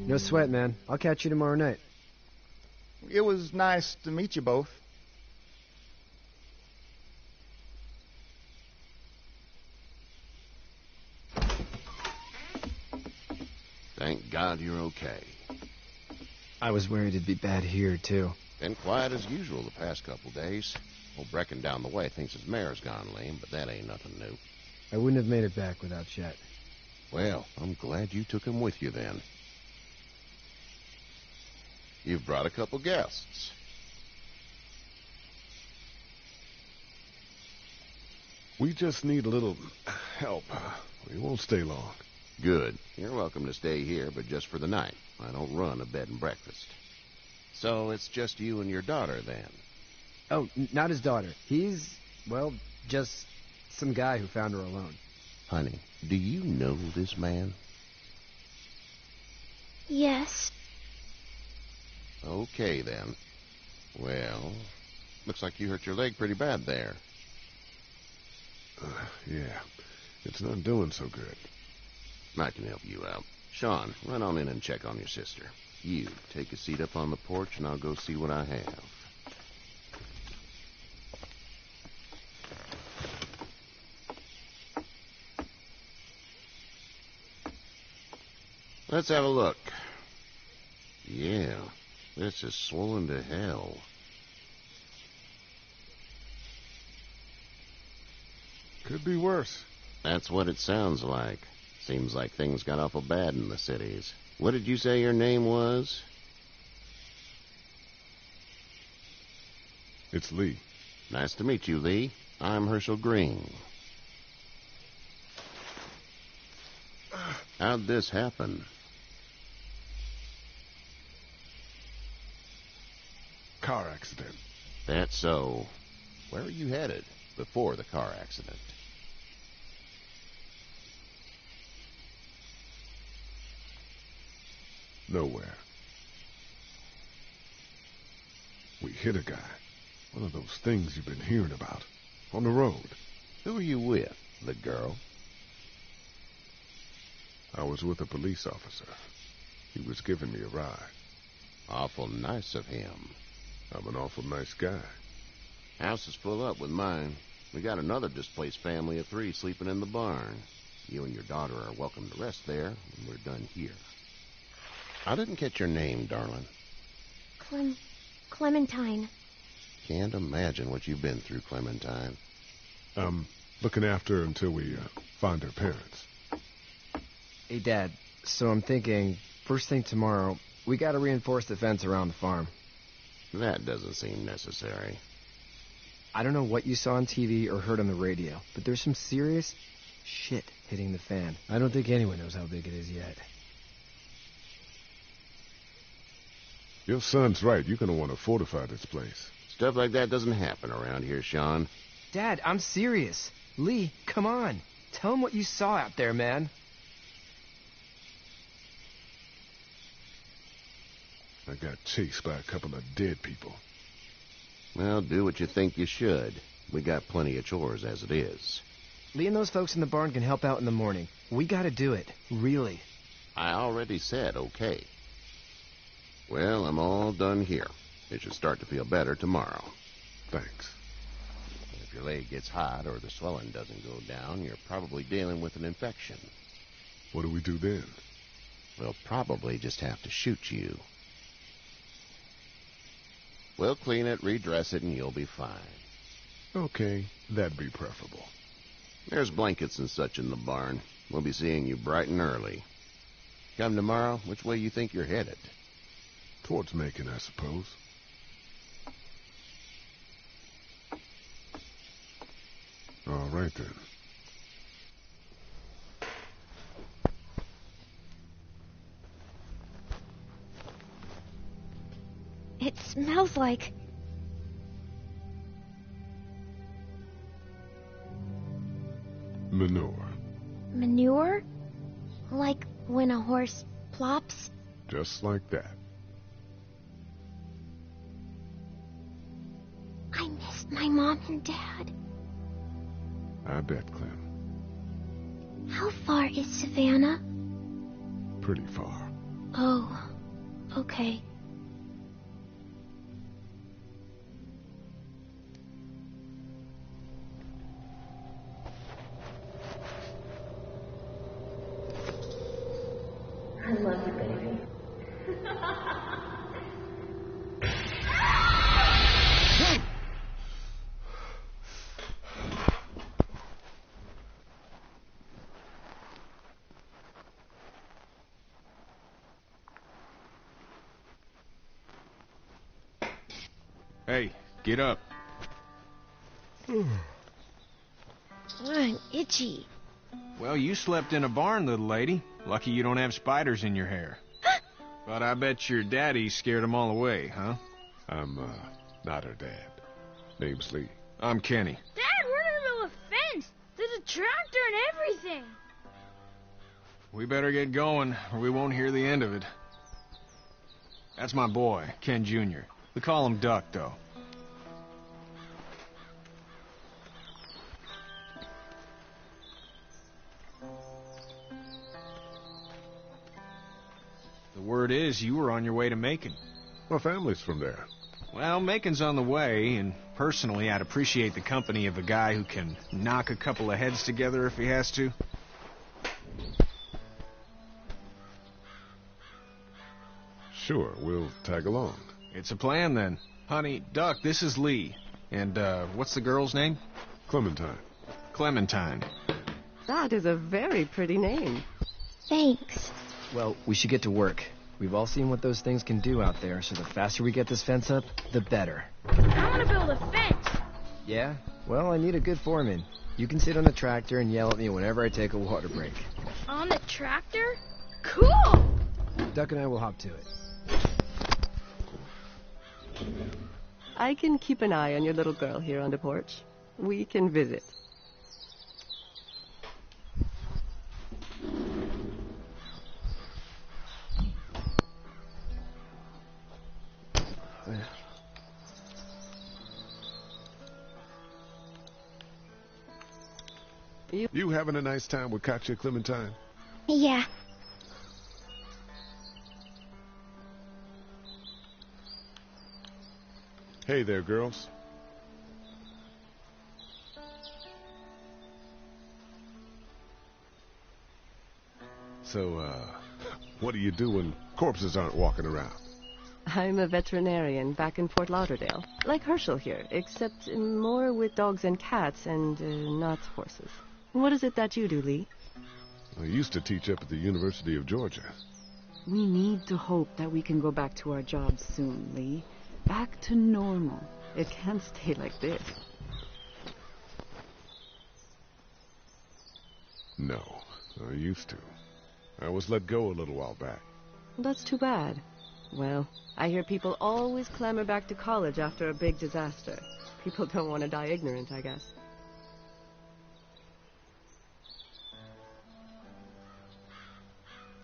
No sweat, man. I'll catch you tomorrow night. It was nice to meet you both. Thank God you're okay. I was worried it'd be bad here, too. Been quiet as usual the past couple days. Old Brecken down the way thinks his mare's gone lame, but that ain't nothing new. I wouldn't have made it back without Chet. Well, I'm glad you took him with you then. You've brought a couple guests. We just need a little help. We won't stay long. Good. You're welcome to stay here, but just for the night. I don't run a bed and breakfast. So it's just you and your daughter, then? Oh, not his daughter. He's, well, just some guy who found her alone. Honey, do you know this man? Yes. Okay, then. Well, looks like you hurt your leg pretty bad there. Yeah, it's not doing so good. I can help you out. Sean, run on in and check on your sister. You, take a seat up on the porch and I'll go see what I have. Let's have a look. Yeah, this is swollen to hell. Could be worse. That's what it sounds like. Seems like things got awful bad in the cities. What did you say your name was? It's Lee. Nice to meet you, Lee. I'm Herschel Green. How'd this happen? Car accident. That's so. Where are you headed before the car accident? Nowhere. We hit a guy. One of those things you've been hearing about. On the road. Who are you with? The girl? I was with a police officer. He was giving me a ride. Awful nice of him. I'm an awful nice guy. House is full up with mine. We got another displaced family of 3 sleeping in the barn. You and your daughter are welcome to rest there when we're done here. I didn't catch your name, darling. Clementine. Can't imagine what you've been through, Clementine. Looking after her until we find her parents. Hey, Dad, so I'm thinking, first thing tomorrow, we gotta reinforce the fence around the farm. That doesn't seem necessary. I don't know what you saw on TV or heard on the radio, but there's some serious shit hitting the fan. I don't think anyone knows how big it is yet. Your son's right. You're going to want to fortify this place. Stuff like that doesn't happen around here, Sean. Dad, I'm serious. Lee, come on. Tell him what you saw out there, man. I got chased by a couple of dead people. Well, do what you think you should. We got plenty of chores as it is. Lee and those folks in the barn can help out in the morning. We gotta do it. Really. I already said okay. Well, I'm all done here. It should start to feel better tomorrow. Thanks. If your leg gets hot or the swelling doesn't go down, you're probably dealing with an infection. What do we do then? We'll probably just have to shoot you. We'll clean it, redress it, and you'll be fine. Okay, that'd be preferable. There's blankets and such in the barn. We'll be seeing you bright and early. Come tomorrow, which way you think you're headed? Towards Macon, I suppose. All right, then. It smells like... Manure. manure? Like when a horse plops? Just like that. I missed my mom and dad. I bet, Clem. How far is Savannah? Pretty far. Oh, okay. I love you, baby. Hey, get up. I'm itchy. Well, you slept in a barn, little lady. Lucky you don't have spiders in your hair. But I bet your daddy scared them all away, huh? I'm, not her dad. Name's Lee. I'm Kenny. Dad, we're in the middle of a fence. There's a tractor and everything. We better get going, or we won't hear the end of it. That's my boy, Ken Jr. We call him Duck, though. The word is you were on your way to Macon. My family's from there. Well, Macon's on the way, and personally, I'd appreciate the company of a guy who can knock a couple of heads together if he has to. Sure, we'll tag along. It's a plan, then. Honey, Duck, this is Lee. And, what's the girl's name? Clementine. Clementine. That is a very pretty name. Thanks. Well, we should get to work. We've all seen what those things can do out there, so the faster we get this fence up, the better. I want to build a fence. Yeah? Well, I need a good foreman. You can sit on the tractor and yell at me whenever I take a water break. On the tractor? Cool! Duck and I will hop to it. I can keep an eye on your little girl here on the porch. We can visit. You having a nice time with Katya, Clementine? Yeah. Hey there, girls. So, what do you do when corpses aren't walking around? I'm a veterinarian back in Fort Lauderdale. Like Herschel here, except more with dogs and cats and not horses. What is it that you do, Lee? I used to teach up at the University of Georgia. We need to hope that we can go back to our jobs soon, Lee. Back to normal. It can't stay like this. No, I used to. I was let go a little while back. That's too bad. Well, I hear people always clamor back to college after a big disaster. People don't want to die ignorant, I guess.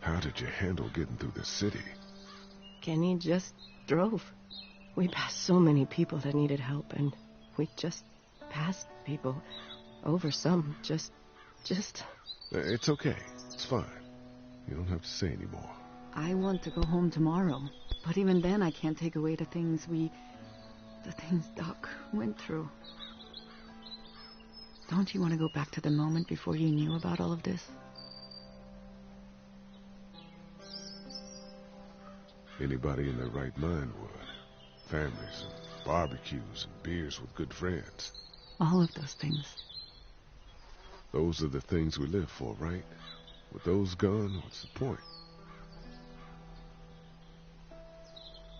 How did you handle getting through the city? Kenny just drove. We passed so many people that needed help, and we just passed people. Over some, just... It's okay. It's fine. You don't have to say anymore. I want to go home tomorrow. But even then, I can't take away the things Doc went through. Don't you want to go back to the moment before you knew about all of this? Anybody in their right mind would. Families and barbecues and beers with good friends. All of those things. Those are the things we live for, right? With those gone, what's the point?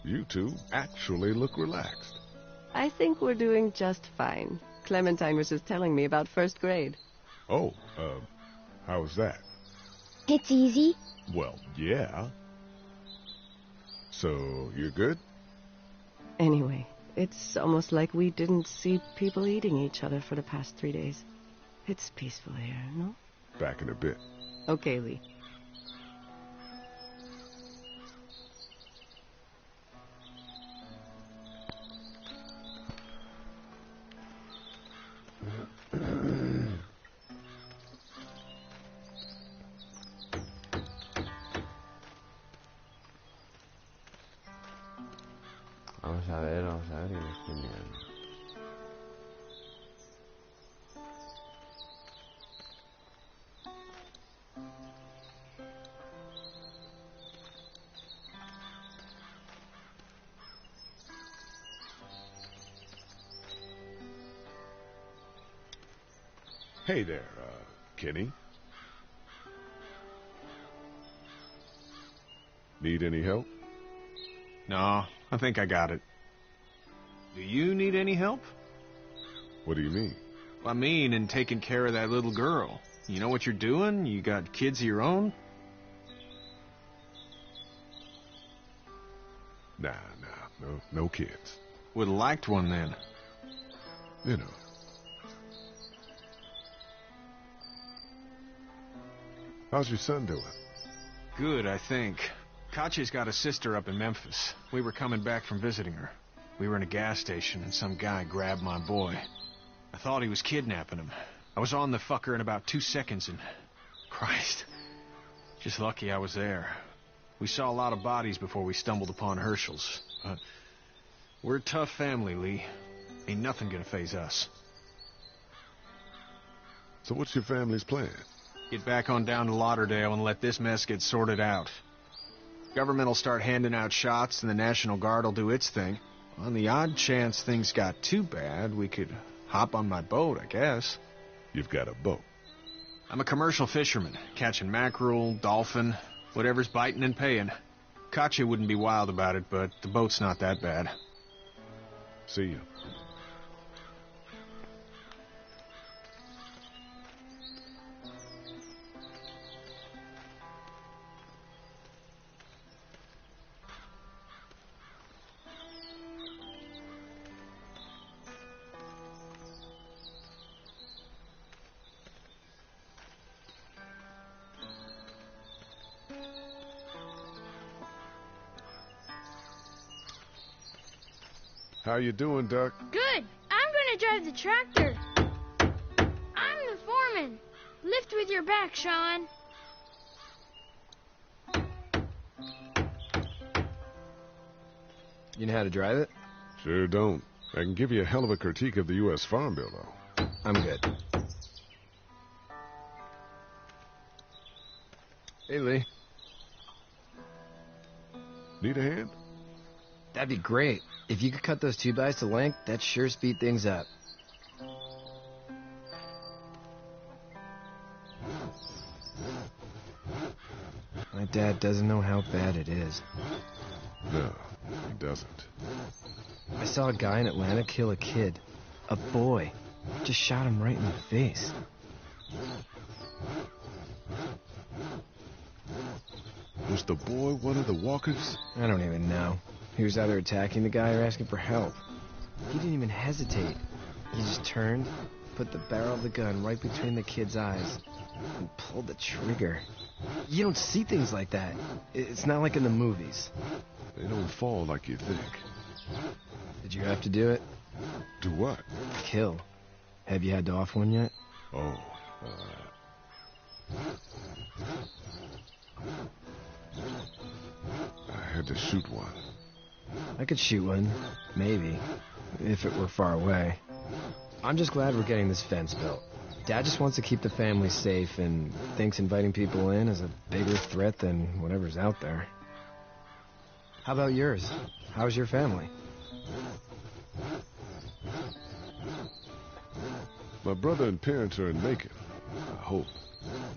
You two actually look relaxed. I think we're doing just fine. Clementine was just telling me about first grade. Oh, how was that? It's easy. Well, yeah. So, you're good? Anyway, it's almost like we didn't see people eating each other for the past 3 days. It's peaceful here, no? Back in a bit. Okay, Lee. Vamos a ver que me estoy mirando. Hey there, Kenny. Need any help? No, I think I got it. Do you need any help? What do you mean? I mean, in taking care of that little girl. You know what you're doing? You got kids of your own? Nah, no kids. Would've liked one then. You know. How's your son doing? Good, I think. Katya's got a sister up in Memphis. We were coming back from visiting her. We were in a gas station and some guy grabbed my boy. I thought he was kidnapping him. I was on the fucker in about 2 seconds and... Christ. Just lucky I was there. We saw a lot of bodies before we stumbled upon Herschel's. But we're a tough family, Lee. Ain't nothing gonna faze us. So what's your family's plan? Get back on down to Lauderdale and let this mess get sorted out. Government will start handing out shots and the National Guard will do its thing. On the odd chance things got too bad, we could hop on my boat, I guess. You've got a boat. I'm a commercial fisherman, catching mackerel, dolphin, whatever's biting and paying. Katya wouldn't be wild about it, but the boat's not that bad. See you. How you doing, Duck? Good. I'm gonna drive the tractor. I'm the foreman. Lift with your back, Sean. You know how to drive it? Sure don't. I can give you a hell of a critique of the U.S. Farm Bill, though. I'm good. Hey, Lee. Need a hand? That'd be great. If you could cut those 2x to length, that'd sure speed things up. My dad doesn't know how bad it is. No, he doesn't. I saw a guy in Atlanta kill a kid. A boy. Just shot him right in the face. Was the boy one of the walkers? I don't even know. He was either attacking the guy or asking for help. He didn't even hesitate. He just turned, put the barrel of the gun right between the kid's eyes, and pulled the trigger. You don't see things like that. It's not like in the movies. They don't fall like you think. Did you have to do it? Do what? Kill. Have you had to off one yet? Oh, I had to shoot one. I could shoot one, maybe, if it were far away. I'm just glad we're getting this fence built. Dad just wants to keep the family safe and thinks inviting people in is a bigger threat than whatever's out there. How about yours? How's your family? My brother and parents are in Macon. I hope.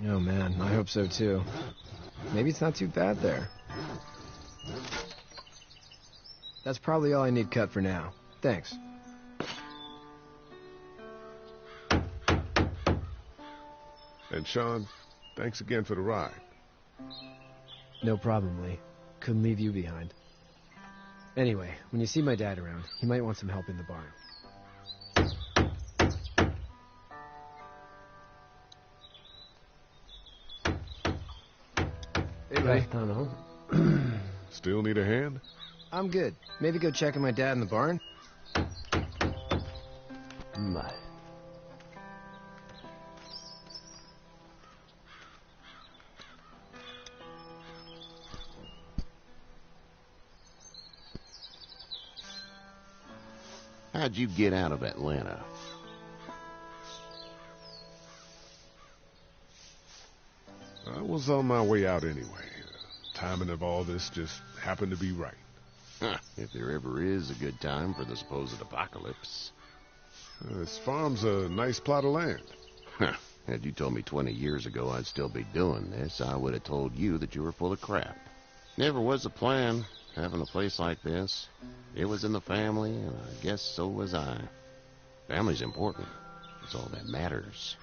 Oh man, I hope so too. Maybe it's not too bad there. That's probably all I need cut for now. Thanks. And Sean, thanks again for the ride. No problem, Lee. Couldn't leave you behind. Anyway, when you see my dad around, he might want some help in the barn. Hey, Lee. I don't know. Still need a hand? I'm good. Maybe go check on my dad in the barn? Vale. How'd you get out of Atlanta? I was on my way out anyway. Timing of all this just happened to be right. Huh, if there ever is a good time for the supposed apocalypse. This farm's a nice plot of land. Huh, had you told me 20 years ago I'd still be doing this, I would have told you that you were full of crap. Never was the plan, having a place like this. It was in the family, and I guess so was I. Family's important. It's all that matters.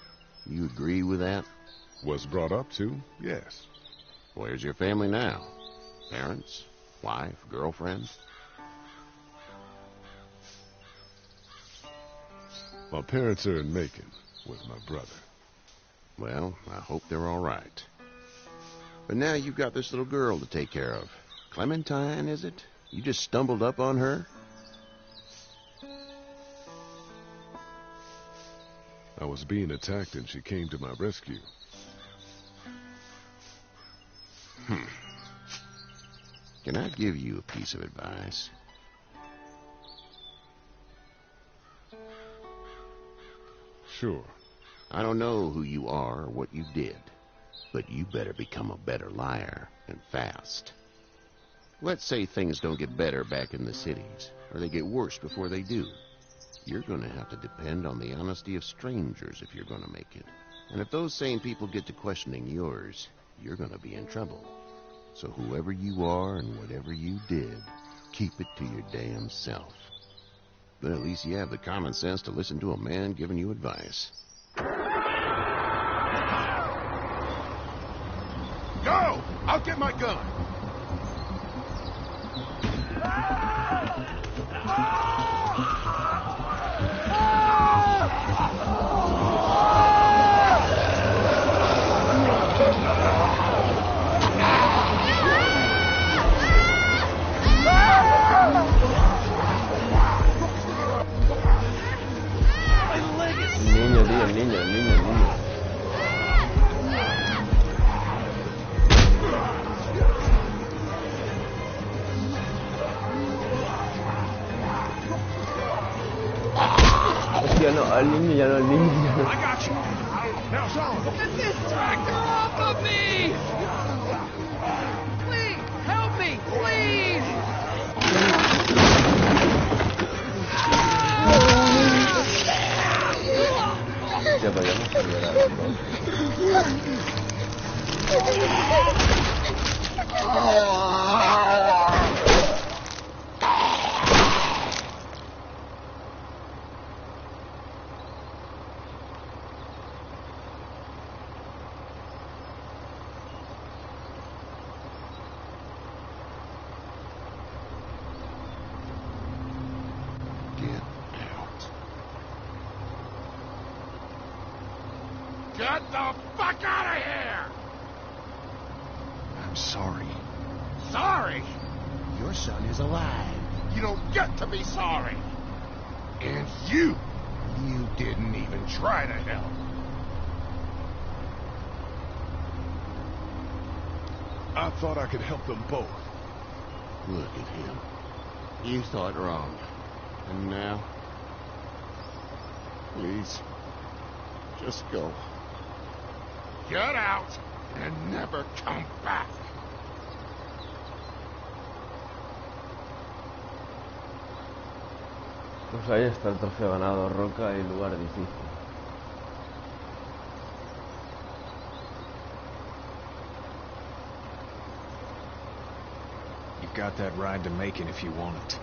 You agree with that? Was brought up to, yes. Where's your family now? Parents? Wife? Girlfriend? My parents are in Macon with my brother. Well, I hope they're all right. But now you've got this little girl to take care of. Clementine, is it? You just stumbled up on her? I was being attacked and she came to my rescue. Can I give you a piece of advice? Sure. I don't know who you are or what you did, but you better become a better liar, and fast. Let's say things don't get better back in the cities, or they get worse before they do. You're going to have to depend on the honesty of strangers if you're going to make it. And if those same people get to questioning yours, you're going to be in trouble. So whoever you are and whatever you did, keep it to your damn self. But at least you have the common sense to listen to a man giving you advice. Go! I'll get my gun! Niño, tío, niño, niño, niño. Hostia, no, al niño ya no, al niño ya no. I got you. Now, Solomon. Get this tractor off of me! Please, help me, please! Ya podíamos liberar, Get the fuck out of here! I'm sorry. Sorry? Your son is alive. You don't get to be sorry. And you didn't even try to help. I thought I could help them both. Look at him. You thought wrong. And now? Please, just go. Get out and never come back. Pues ahí está el trofeo ganado, Roca y lugar difícil. You've got that ride to Macon if you want it.